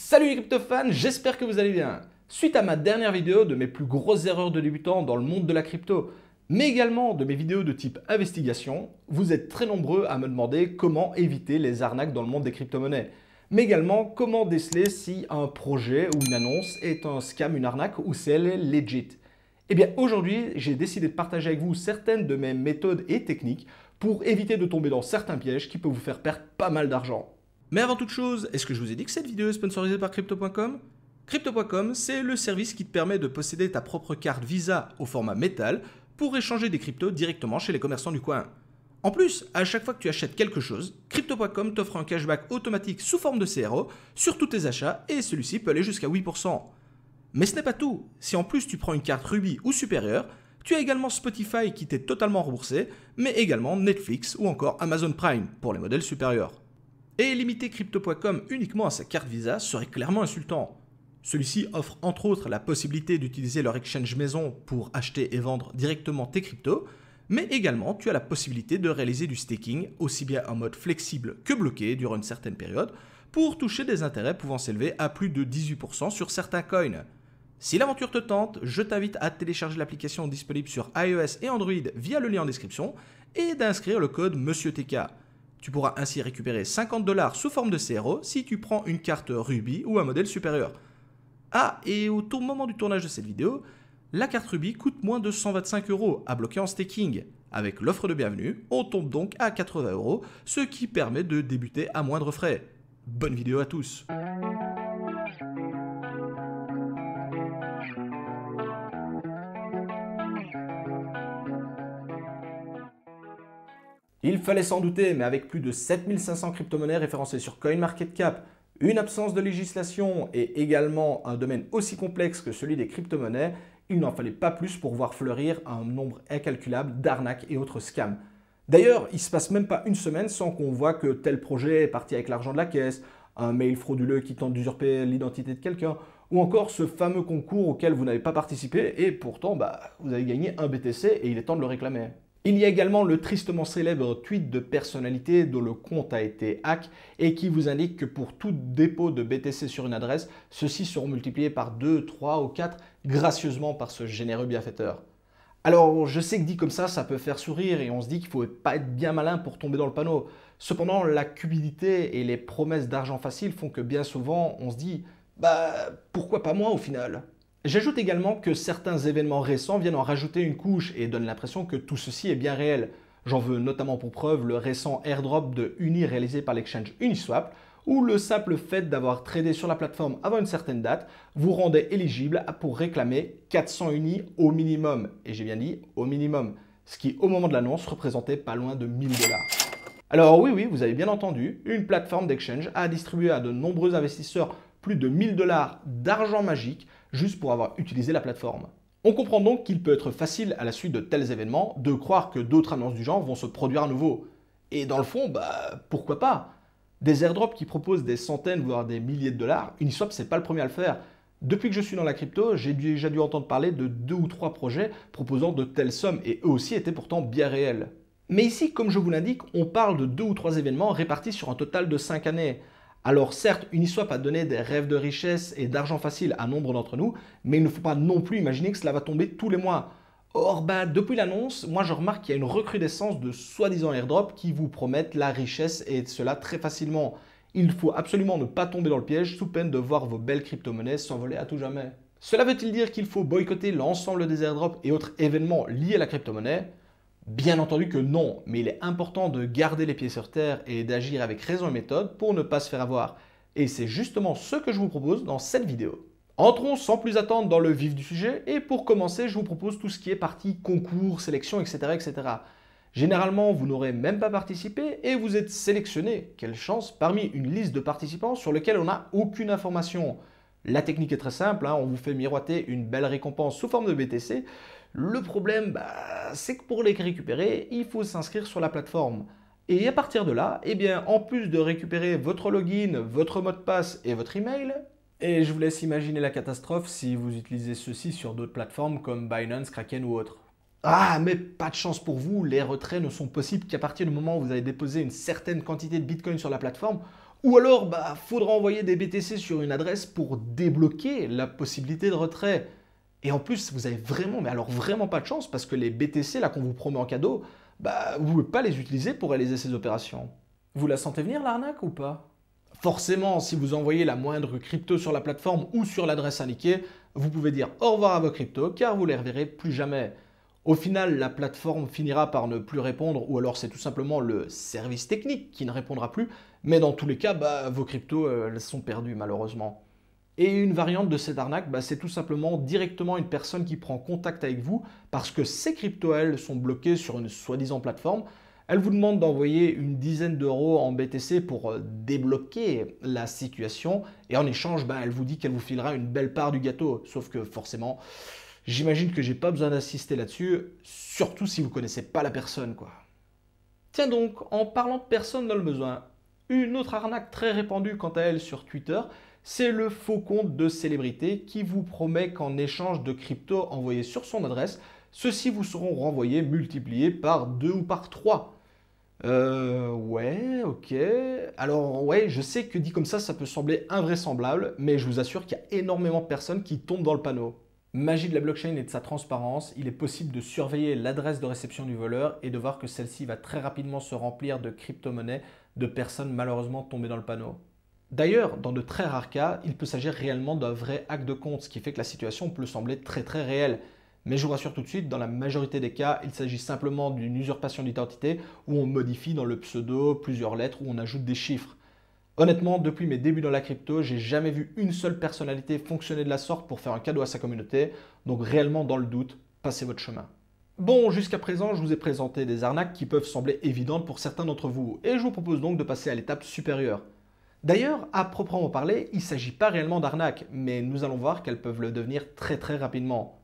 Salut les crypto-fans, j'espère que vous allez bien. Suite à ma dernière vidéo de mes plus grosses erreurs de débutant dans le monde de la crypto, mais également de mes vidéos de type investigation, vous êtes très nombreux à me demander comment éviter les arnaques dans le monde des crypto-monnaies. Mais également comment déceler si un projet ou une annonce est un scam, une arnaque ou si elle est legit. Eh bien aujourd'hui, j'ai décidé de partager avec vous certaines de mes méthodes et techniques pour éviter de tomber dans certains pièges qui peuvent vous faire perdre pas mal d'argent. Mais avant toute chose, est-ce que je vous ai dit que cette vidéo est sponsorisée par Crypto.com? Crypto.com, c'est le service qui te permet de posséder ta propre carte Visa au format métal pour échanger des cryptos directement chez les commerçants du coin. En plus, à chaque fois que tu achètes quelque chose, Crypto.com t'offre un cashback automatique sous forme de CRO sur tous tes achats et celui-ci peut aller jusqu'à 8%. Mais ce n'est pas tout. Si en plus tu prends une carte Ruby ou supérieure, tu as également Spotify qui t'est totalement remboursé, mais également Netflix ou encore Amazon Prime pour les modèles supérieurs. Et limiter Crypto.com uniquement à sa carte Visa serait clairement insultant. Celui-ci offre entre autres la possibilité d'utiliser leur exchange maison pour acheter et vendre directement tes cryptos, mais également tu as la possibilité de réaliser du staking aussi bien en mode flexible que bloqué durant une certaine période pour toucher des intérêts pouvant s'élever à plus de 18% sur certains coins. Si l'aventure te tente, je t'invite à télécharger l'application disponible sur iOS et Android via le lien en description et d'inscrire le code MonsieurTK. Tu pourras ainsi récupérer 50 $ sous forme de CRO si tu prends une carte Ruby ou un modèle supérieur. Ah, et au moment du tournage de cette vidéo, la carte Ruby coûte moins de 125 € à bloquer en staking. Avec l'offre de bienvenue, on tombe donc à 80 €, ce qui permet de débuter à moindre frais. Bonne vidéo à tous! Il fallait s'en douter, mais avec plus de 7500 crypto-monnaies référencées sur CoinMarketCap, une absence de législation et également un domaine aussi complexe que celui des crypto-monnaies, il n'en fallait pas plus pour voir fleurir un nombre incalculable d'arnaques et autres scams. D'ailleurs, il ne se passe même pas une semaine sans qu'on voit que tel projet est parti avec l'argent de la caisse, un mail frauduleux qui tente d'usurper l'identité de quelqu'un, ou encore ce fameux concours auquel vous n'avez pas participé et pourtant vous avez gagné un BTC et il est temps de le réclamer. Il y a également le tristement célèbre tweet de personnalité dont le compte a été hack et qui vous indique que pour tout dépôt de BTC sur une adresse, ceux-ci seront multipliés par 2, 3 ou 4 gracieusement par ce généreux bienfaiteur. Alors je sais que dit comme ça peut faire sourire et on se dit qu'il ne faut pas être bien malin pour tomber dans le panneau. Cependant, la cupidité et les promesses d'argent facile font que bien souvent on se dit pourquoi pas moi au final? J'ajoute également que certains événements récents viennent en rajouter une couche et donnent l'impression que tout ceci est bien réel. J'en veux notamment pour preuve le récent airdrop de Uni réalisé par l'exchange Uniswap, où le simple fait d'avoir tradé sur la plateforme avant une certaine date vous rendait éligible pour réclamer 400 Uni au minimum. Et j'ai bien dit au minimum, ce qui au moment de l'annonce représentait pas loin de 1000 $. Alors oui, vous avez bien entendu, une plateforme d'exchange a distribué à de nombreux investisseurs plus de 1000 $ d'argent magique juste pour avoir utilisé la plateforme. On comprend donc qu'il peut être facile à la suite de tels événements de croire que d'autres annonces du genre vont se produire à nouveau. Et dans le fond, pourquoi pas? Des airdrops qui proposent des centaines voire des milliers de dollars, Uniswap c'est pas le premier à le faire. Depuis que je suis dans la crypto, j'ai déjà dû entendre parler de 2 ou 3 projets proposant de telles sommes et eux aussi étaient pourtant bien réels. Mais ici, comme je vous l'indique, on parle de 2 ou 3 événements répartis sur un total de 5 années. Alors certes, Uniswap a donné des rêves de richesse et d'argent facile à nombre d'entre nous, mais il ne faut pas non plus imaginer que cela va tomber tous les mois. Or, depuis l'annonce, moi je remarque qu'il y a une recrudescence de soi-disant airdrops qui vous promettent la richesse et cela très facilement. Il faut absolument ne pas tomber dans le piège sous peine de voir vos belles crypto-monnaies s'envoler à tout jamais. Cela veut-il dire qu'il faut boycotter l'ensemble des airdrops et autres événements liés à la crypto-monnaie? Bien entendu que non, mais il est important de garder les pieds sur terre et d'agir avec raison et méthode pour ne pas se faire avoir. Et c'est justement ce que je vous propose dans cette vidéo. Entrons sans plus attendre dans le vif du sujet et pour commencer, je vous propose tout ce qui est partie concours, sélection, etc. etc. Généralement, vous n'aurez même pas participé et vous êtes sélectionné, quelle chance, parmi une liste de participants sur lesquels on n'a aucune information. La technique est très simple, on vous fait miroiter une belle récompense sous forme de BTC. Le problème, c'est que pour les récupérer, il faut s'inscrire sur la plateforme. Et à partir de là, en plus de récupérer votre login, votre mot de passe et votre email, et je vous laisse imaginer la catastrophe si vous utilisez ceci sur d'autres plateformes comme Binance, Kraken ou autres. Ah, mais pas de chance pour vous, les retraits ne sont possibles qu'à partir du moment où vous avez déposé une certaine quantité de Bitcoin sur la plateforme Ou alors, faudra envoyer des BTC sur une adresse pour débloquer la possibilité de retrait. Et en plus, vous avez vraiment, mais alors vraiment pas de chance parce que les BTC là qu'on vous promet en cadeau, vous ne pouvez pas les utiliser pour réaliser ces opérations. Vous la sentez venir l'arnaque ou pas? Forcément, si vous envoyez la moindre crypto sur la plateforme ou sur l'adresse indiquée, vous pouvez dire au revoir à vos cryptos car vous ne les reverrez plus jamais. Au final, la plateforme finira par ne plus répondre ou alors c'est tout simplement le service technique qui ne répondra plus. Mais dans tous les cas, vos cryptos elles sont perdues malheureusement. Et une variante de cette arnaque, c'est tout simplement directement une personne qui prend contact avec vous parce que ces cryptos, elles, sont bloquées sur une soi-disant plateforme. Elle vous demande d'envoyer une dizaine d'euros en BTC pour débloquer la situation. Et en échange, elle vous dit qu'elle vous filera une belle part du gâteau. Sauf que forcément, j'imagine que j'ai pas besoin d'assister là-dessus, surtout si vous connaissez pas la personne, quoi. Tiens donc, en parlant de personne dans le besoin, une autre arnaque très répandue quant à elle sur Twitter, c'est le faux compte de célébrité qui vous promet qu'en échange de crypto envoyés sur son adresse, ceux-ci vous seront renvoyés multipliés par 2 ou par 3. Ouais, ok. Alors ouais, je sais que dit comme ça peut sembler invraisemblable, mais je vous assure qu'il y a énormément de personnes qui tombent dans le panneau. Magie de la blockchain et de sa transparence, il est possible de surveiller l'adresse de réception du voleur et de voir que celle-ci va très rapidement se remplir de crypto-monnaies de personnes malheureusement tombées dans le panneau. D'ailleurs, dans de très rares cas, il peut s'agir réellement d'un vrai hack de compte, ce qui fait que la situation peut sembler très très réelle. Mais je vous rassure tout de suite, dans la majorité des cas, il s'agit simplement d'une usurpation d'identité où on modifie dans le pseudo plusieurs lettres, où on ajoute des chiffres. Honnêtement, depuis mes débuts dans la crypto, j'ai jamais vu une seule personnalité fonctionner de la sorte pour faire un cadeau à sa communauté. Donc réellement, dans le doute, passez votre chemin. Bon, jusqu'à présent, je vous ai présenté des arnaques qui peuvent sembler évidentes pour certains d'entre vous, et je vous propose donc de passer à l'étape supérieure. D'ailleurs, à proprement parler, il ne s'agit pas réellement d'arnaque, mais nous allons voir qu'elles peuvent le devenir très très rapidement.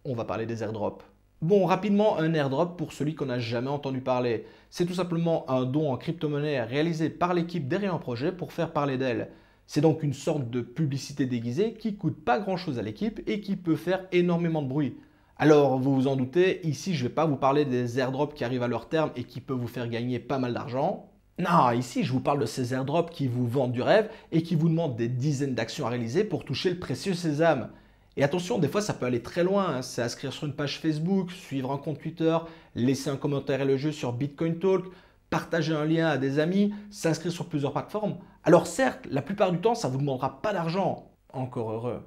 On va parler des airdrops. Bon, rapidement, un airdrop pour celui qu'on n'a jamais entendu parler. C'est tout simplement un don en crypto-monnaie réalisé par l'équipe derrière un projet pour faire parler d'elle. C'est donc une sorte de publicité déguisée qui coûte pas grand chose à l'équipe et qui peut faire énormément de bruit. Alors, vous vous en doutez, ici je ne vais pas vous parler des airdrops qui arrivent à leur terme et qui peuvent vous faire gagner pas mal d'argent. Non, ici je vous parle de ces airdrops qui vous vendent du rêve et qui vous demandent des dizaines d'actions à réaliser pour toucher le précieux sésame. Et attention, des fois ça peut aller très loin, c'est inscrire sur une page Facebook, suivre un compte Twitter, laisser un commentaire et le jeu sur Bitcoin Talk, partager un lien à des amis, s'inscrire sur plusieurs plateformes. Alors certes, la plupart du temps ça ne vous demandera pas d'argent, encore heureux.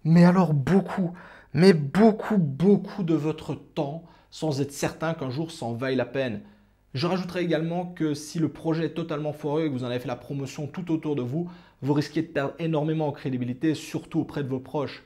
Mais alors beaucoup, mais beaucoup de votre temps sans être certain qu'un jour ça en vaille la peine. Je rajouterai également que si le projet est totalement foireux et que vous en avez fait la promotion tout autour de vous, vous risquez de perdre énormément en crédibilité, surtout auprès de vos proches.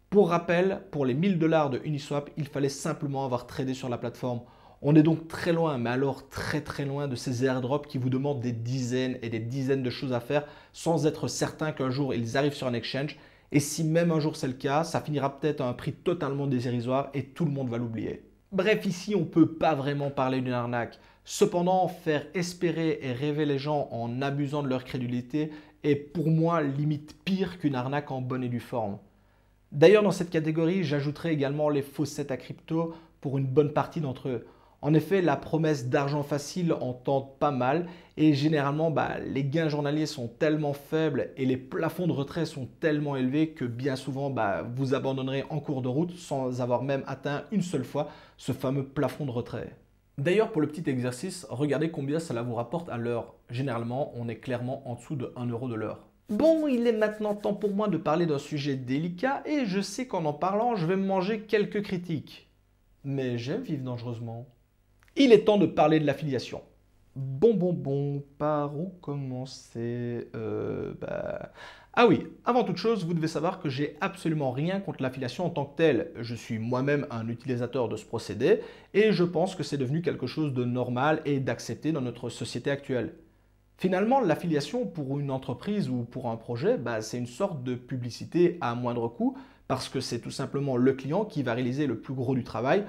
Pour rappel, pour les 1000 $ de Uniswap, il fallait simplement avoir tradé sur la plateforme. On est donc très loin, mais alors très loin de ces airdrops qui vous demandent des dizaines et des dizaines de choses à faire sans être certain qu'un jour ils arrivent sur un exchange. Et si même un jour c'est le cas, ça finira peut-être à un prix totalement dérisoire et tout le monde va l'oublier. Bref, ici on ne peut pas vraiment parler d'une arnaque. Cependant, faire espérer et rêver les gens en abusant de leur crédulité est pour moi limite pire qu'une arnaque en bonne et due forme. D'ailleurs, dans cette catégorie, j'ajouterai également les faussettes à crypto pour une bonne partie d'entre eux. En effet, la promesse d'argent facile en tente pas mal et généralement, les gains journaliers sont tellement faibles et les plafonds de retrait sont tellement élevés que bien souvent, vous abandonnerez en cours de route sans avoir même atteint une seule fois ce fameux plafond de retrait. D'ailleurs, pour le petit exercice, regardez combien cela vous rapporte à l'heure. Généralement, on est clairement en dessous de 1 € de l'heure. Bon, il est maintenant temps pour moi de parler d'un sujet délicat et je sais qu'en parlant, je vais me manger quelques critiques. Mais j'aime vivre dangereusement. Il est temps de parler de l'affiliation. Bon, par où commencer Ah oui, avant toute chose, vous devez savoir que j'ai absolument rien contre l'affiliation en tant que telle. Je suis moi-même un utilisateur de ce procédé et je pense que c'est devenu quelque chose de normal et d'accepté dans notre société actuelle. Finalement, l'affiliation pour une entreprise ou pour un projet, c'est une sorte de publicité à moindre coût parce que c'est tout simplement le client qui va réaliser le plus gros du travail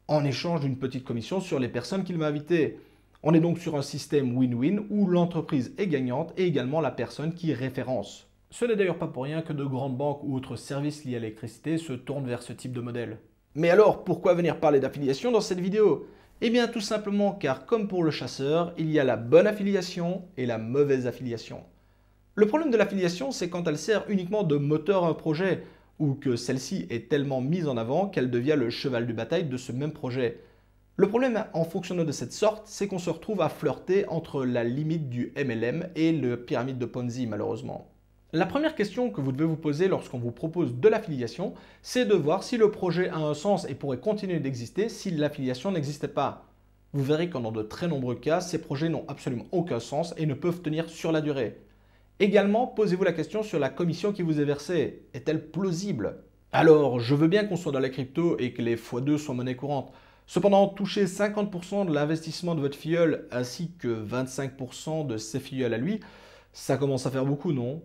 en échange d'une petite commission sur les personnes qu'il va inviter. On est donc sur un système win-win où l'entreprise est gagnante et également la personne qui référence. Ce n'est d'ailleurs pas pour rien que de grandes banques ou autres services liés à l'électricité se tournent vers ce type de modèle. Mais alors, pourquoi venir parler d'affiliation dans cette vidéo? Eh bien tout simplement car comme pour le chasseur, il y a la bonne affiliation et la mauvaise affiliation. Le problème de l'affiliation, c'est quand elle sert uniquement de moteur à un projet, ou que celle-ci est tellement mise en avant qu'elle devient le cheval de bataille de ce même projet. Le problème en fonctionnant de cette sorte, c'est qu'on se retrouve à flirter entre la limite du MLM et le pyramide de Ponzi malheureusement. La première question que vous devez vous poser lorsqu'on vous propose de l'affiliation, c'est de voir si le projet a un sens et pourrait continuer d'exister si l'affiliation n'existait pas. Vous verrez qu'en dans de très nombreux cas, ces projets n'ont absolument aucun sens et ne peuvent tenir sur la durée. Également, posez-vous la question sur la commission qui vous est versée. Est-elle plausible? Alors, je veux bien qu'on soit dans la crypto et que les x2 soient monnaie courante. Cependant, toucher 50% de l'investissement de votre filleul ainsi que 25% de ses filleuls à lui, ça commence à faire beaucoup, non?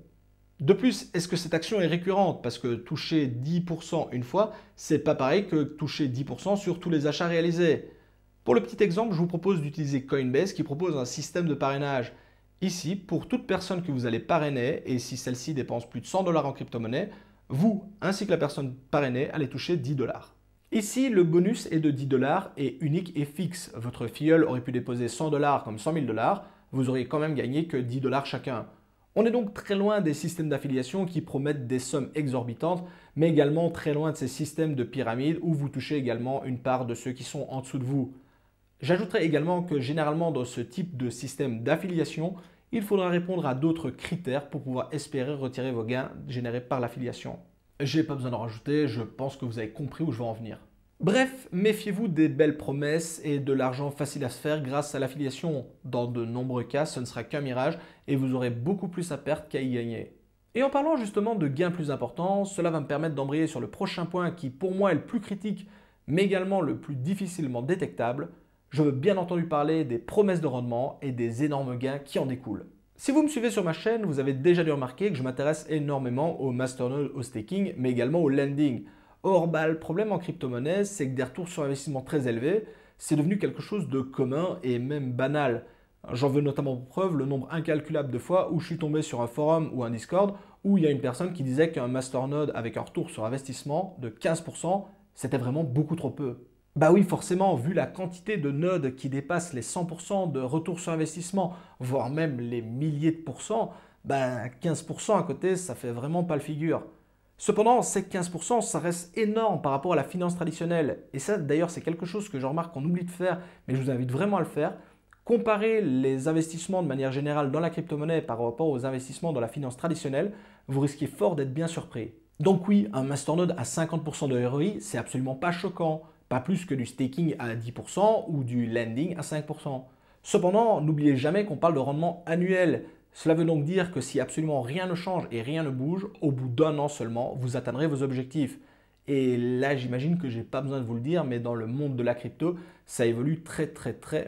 De plus, est-ce que cette action est récurrente? Parce que toucher 10% une fois, c'est pas pareil que toucher 10% sur tous les achats réalisés. Pour le petit exemple, je vous propose d'utiliser Coinbase qui propose un système de parrainage. Ici, pour toute personne que vous allez parrainer, et si celle-ci dépense plus de 100 $ en crypto-monnaie, vous ainsi que la personne parrainée allez toucher 10 $. Ici, le bonus est de 10 $ et unique et fixe. Votre filleul aurait pu déposer 100 $ comme 100 000 $, vous auriez quand même gagné que 10 $ chacun. On est donc très loin des systèmes d'affiliation qui promettent des sommes exorbitantes, mais également très loin de ces systèmes de pyramide où vous touchez également une part de ceux qui sont en dessous de vous. J'ajouterai également que généralement dans ce type de système d'affiliation, il faudra répondre à d'autres critères pour pouvoir espérer retirer vos gains générés par l'affiliation. J'ai pas besoin d'en rajouter, je pense que vous avez compris où je veux en venir. Bref, méfiez-vous des belles promesses et de l'argent facile à se faire grâce à l'affiliation. Dans de nombreux cas, ce ne sera qu'un mirage et vous aurez beaucoup plus à perdre qu'à y gagner. Et en parlant justement de gains plus importants, cela va me permettre d'embrayer sur le prochain point qui pour moi est le plus critique, mais également le plus difficilement détectable. Je veux bien entendu parler des promesses de rendement et des énormes gains qui en découlent. Si vous me suivez sur ma chaîne, vous avez déjà dû remarquer que je m'intéresse énormément au masternode, au staking, mais également au lending. Or, le problème en crypto-monnaie, c'est que des retours sur investissement très élevés, c'est devenu quelque chose de commun et même banal. J'en veux notamment pour preuve le nombre incalculable de fois où je suis tombé sur un forum ou un Discord où il y a une personne qui disait qu'un masternode avec un retour sur investissement de 15%, c'était vraiment beaucoup trop peu. Bah oui, forcément, vu la quantité de nodes qui dépassent les 100% de retour sur investissement, voire même les milliers de pourcents, 15% à côté, ça fait vraiment pas le figure. Cependant, ces 15%, ça reste énorme par rapport à la finance traditionnelle. Et ça, d'ailleurs, c'est quelque chose que je remarque qu'on oublie de faire, mais je vous invite vraiment à le faire. Comparer les investissements de manière générale dans la crypto-monnaie par rapport aux investissements dans la finance traditionnelle, vous risquez fort d'être bien surpris. Donc oui, un masternode à 50% de ROI, c'est absolument pas choquant. Pas plus que du staking à 10% ou du lending à 5%. Cependant, n'oubliez jamais qu'on parle de rendement annuel. Cela veut donc dire que si absolument rien ne change et rien ne bouge, au bout d'un an seulement, vous atteindrez vos objectifs. Et là, j'imagine que je n'ai pas besoin de vous le dire, mais dans le monde de la crypto, ça évolue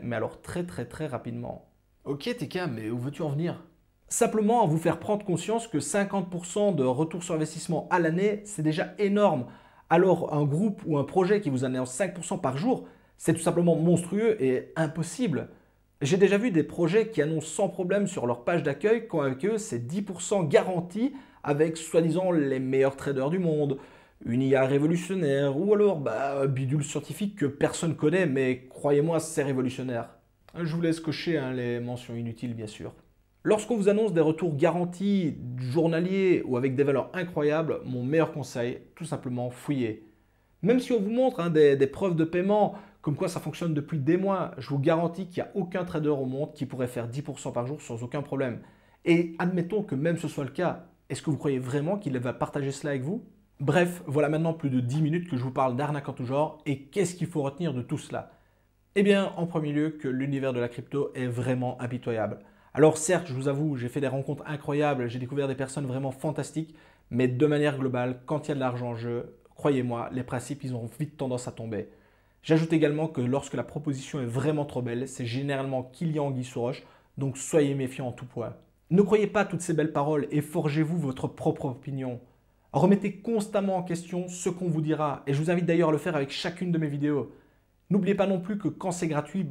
mais alors très rapidement. Ok TK, mais où veux-tu en venir? Simplement à vous faire prendre conscience que 50% de retour sur investissement à l'année, c'est déjà énorme. Alors un groupe ou un projet qui vous annonce 5% par jour, c'est tout simplement monstrueux et impossible. J'ai déjà vu des projets qui annoncent sans problème sur leur page d'accueil quand avec eux c'est 10% garanti avec soi-disant les meilleurs traders du monde, une IA révolutionnaire ou alors un bidule scientifique que personne connaît mais croyez-moi c'est révolutionnaire. Je vous laisse cocher les mentions inutiles bien sûr. Lorsqu'on vous annonce des retours garantis journaliers ou avec des valeurs incroyables, mon meilleur conseil, tout simplement fouillez. Même si on vous montre des preuves de paiement, comme quoi ça fonctionne depuis des mois, je vous garantis qu'il n'y a aucun trader au monde qui pourrait faire 10% par jour sans aucun problème. Et admettons que même ce soit le cas, est-ce que vous croyez vraiment qu'il va partager cela avec vous? Bref, voilà maintenant plus de 10 minutes que je vous parle d'arnaque en tout genre et qu'est-ce qu'il faut retenir de tout cela? Eh bien, en premier lieu, que l'univers de la crypto est vraiment impitoyable. Alors certes, je vous avoue, j'ai fait des rencontres incroyables, j'ai découvert des personnes vraiment fantastiques, mais de manière globale, quand il y a de l'argent en jeu, croyez-moi, les principes, ils ont vite tendance à tomber. J'ajoute également que lorsque la proposition est vraiment trop belle, c'est généralement qu'il y a anguille sous roche, donc soyez méfiants en tout point. Ne croyez pas à toutes ces belles paroles et forgez-vous votre propre opinion. Remettez constamment en question ce qu'on vous dira, et je vous invite d'ailleurs à le faire avec chacune de mes vidéos. N'oubliez pas non plus que quand c'est gratuit,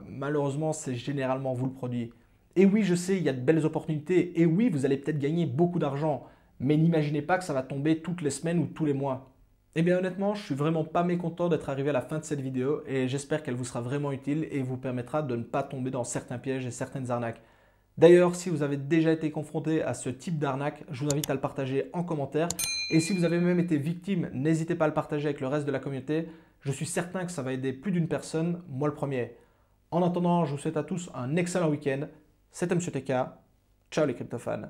malheureusement, c'est généralement vous le produit. Et oui, je sais, il y a de belles opportunités. Et oui, vous allez peut-être gagner beaucoup d'argent. Mais n'imaginez pas que ça va tomber toutes les semaines ou tous les mois. Eh bien honnêtement, je suis vraiment pas mécontent d'être arrivé à la fin de cette vidéo et j'espère qu'elle vous sera vraiment utile et vous permettra de ne pas tomber dans certains pièges et certaines arnaques. D'ailleurs, si vous avez déjà été confronté à ce type d'arnaque, je vous invite à le partager en commentaire. Et si vous avez même été victime, n'hésitez pas à le partager avec le reste de la communauté. Je suis certain que ça va aider plus d'une personne, moi le premier. En attendant, je vous souhaite à tous un excellent week-end. C'était Monsieur TK. Ciao les cryptofans.